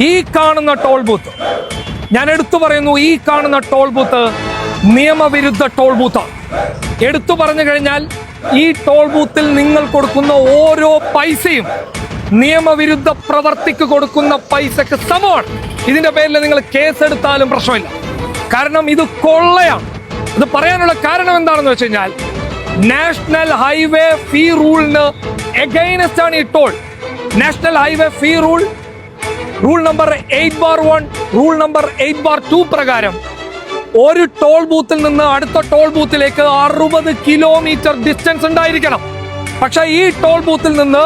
ഈ കാണുന്ന toll booth, ഞാൻ എടുത്തു പറയുന്നു, ഈ കാണുന്ന ടോൾ ബൂത്ത് നിയമവിരുദ്ധ ടോൾ ബൂത്താണ്. എടുത്തു പറഞ്ഞു കഴിഞ്ഞാൽ ഈ ടോൾ ബൂത്തിൽ നിങ്ങൾ കൊടുക്കുന്ന ഓരോ പൈസയും നിയമവിരുദ്ധ പ്രവർത്തിക്ക് കൊടുക്കുന്ന പൈസക്ക് സമമാണ്. ഇതിന്റെ പേരിൽ നിങ്ങൾ കേസെടുത്താലും പ്രശ്നമില്ല. കാരണം ഇത് കൊള്ളയാണ്. ഇത് പറയാനുള്ള കാരണം എന്താണെന്ന് വെച്ച് കഴിഞ്ഞാൽ നാഷണൽ ഹൈവേ ഫീ റൂളിന് എഗൈനസ്റ്റ് ആണ് ഈ ടോൾ. നാഷണൽ ഹൈവേ ഫീ റൂൾ നമ്പർ 8/1, റൂൾ നമ്പർ 8/2 പ്രകാരം ഒരു ടോൾ ബൂത്തിൽ നിന്ന് അടുത്ത ടോൾ ബൂത്തിലേക്ക് 60 കിലോമീറ്റർ ഡിസ്റ്റൻസ് ഉണ്ടായിരിക്കണം. പക്ഷെ ഈ ടോൾ ബൂത്തിൽ നിന്ന്,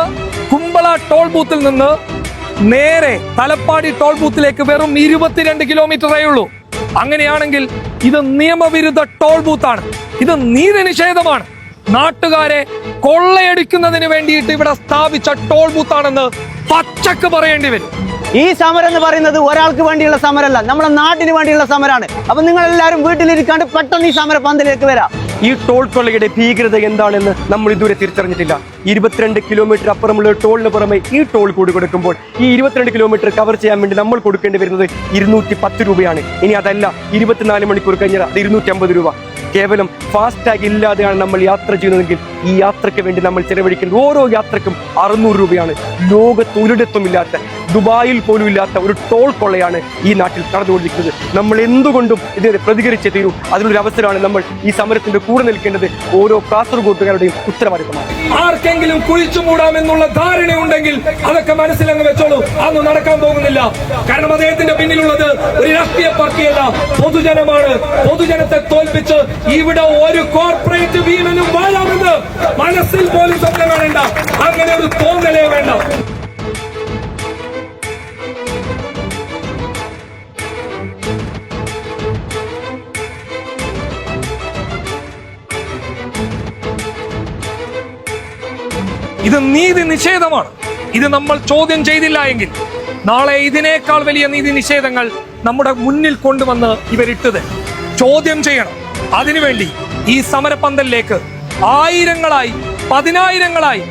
കുമ്പള ടോൾ ബൂത്തിൽ നിന്ന് നേരെ തലപ്പാടി ടോൾ ബൂത്തിലേക്ക് വെറും 22 കിലോമീറ്ററേ ഉള്ളൂ. അങ്ങനെയാണെങ്കിൽ ഇത് നിയമവിരുദ്ധ ടോൾ ബൂത്താണ്. ഇത് നീതി നിഷേധമാണ്. നാട്ടുകാരെ കൊള്ളയടിക്കുന്നതിന് വേണ്ടിയിട്ട് ഇവിടെ സ്ഥാപിച്ച ടോൾ ബൂത്താണെന്ന് പച്ചക്ക് പറയേണ്ടി വരും. ഈ സമരം എന്ന് പറയുന്നത് ഒരാൾക്ക് വേണ്ടിയുള്ള സമരമല്ല, നമ്മുടെ നാട്ടിന് വേണ്ടിയുള്ള സമരമാണ്. അപ്പൊ നിങ്ങൾ എല്ലാവരും വീട്ടിലിരിക്കാണ്ട് പെട്ടെന്ന് ഈ സമര പന്തലിലേക്ക് വരാം. ഈ ടോൾ കൊള്ളയുടെ ഭീകരത എന്താണെന്ന് നമ്മൾ ഇതുവരെ തിരിച്ചറിഞ്ഞിട്ടില്ല. 22 കിലോമീറ്റർ അപ്പുറമുള്ള ടോളിന് പുറമെ ഈ ടോൾ കൂടി കൊടുക്കുമ്പോൾ ഈ 22 കിലോമീറ്റർ കവർ ചെയ്യാൻ വേണ്ടി നമ്മൾ കൊടുക്കേണ്ടി വരുന്നത് 210 രൂപയാണ്. ഇനി അതല്ല, 24 മണിക്കൂർ കഴിഞ്ഞാൽ അത് 250 രൂപ. കേവലം ഫാസ്ടാഗ് ഇല്ലാതെയാണ് നമ്മൾ യാത്ര ചെയ്യുന്നതെങ്കിൽ ഈ യാത്രയ്ക്ക് വേണ്ടി നമ്മൾ ചെലവഴിക്കുന്നത് ഓരോ യാത്രക്കും 600 രൂപയാണ്. ലോകത്തൊരിടത്തുമില്ലാത്ത, ദുബായിൽ പോലും ഇല്ലാത്ത ഒരു ടോൾ കൊള്ളയാണ് ഈ നാട്ടിൽ നടന്നുകൊണ്ടിരിക്കുന്നത്. നമ്മൾ എന്തുകൊണ്ടും ഇതിനെ പ്രതികരിച്ചേ തീരൂ. അതിനൊരു അവസരമാണ് നമ്മൾ ഈ സമരത്തിന്റെ കൂടെ നിൽക്കേണ്ടത്. ഓരോ കാസർഗോട്ടുകാരുടെയും ഉത്തരവാദിത്തമാണ്. ആർക്കെങ്കിലും കുഴിച്ചു മൂടാമെന്നുള്ള ധാരണയുണ്ടെങ്കിൽ അതൊക്കെ മനസ്സിലങ്ങ് വെച്ചോളൂ. അതൊന്നും നടക്കാൻ പോകുന്നില്ല. കാരണം അദ്ദേഹത്തിന്റെ പിന്നിലുള്ളത് ഒരു രാഷ്ട്രീയ പാർട്ടിയല്ല, പൊതുജനമാണ്. പൊതുജനത്തെ തോൽപ്പിച്ച് ഇവിടെ ഒരു കോർപ്പറേറ്റ് ഭീമനും വാഴാമെന്ന് മനസ്സിൽ പോലും സ്വപ്നം വേണ്ട. അങ്ങനെ ഒരു തോന്നലേ വേണ്ട. ഇത് നീതി നിഷേധമാണ്. ഇത് നമ്മൾ ചോദ്യം ചെയ്തില്ല എങ്കിൽ നാളെ ഇതിനേക്കാൾ വലിയ നീതി നിഷേധങ്ങൾ നമ്മുടെ മുന്നിൽ കൊണ്ടുവന്ന് ഇവരിട്ടത് ചോദ്യം ചെയ്യണം. അതിനുവേണ്ടി ഈ സമരപന്തലിലേക്ക് ആയിരങ്ങളായി, 10,000-ങ്ങളായി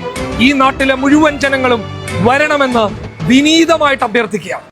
ഈ നാട്ടിലെ മുഴുവൻ ജനങ്ങളും വരണമെന്ന് വിനീതമായിട്ട് അഭ്യർത്ഥിക്കുക.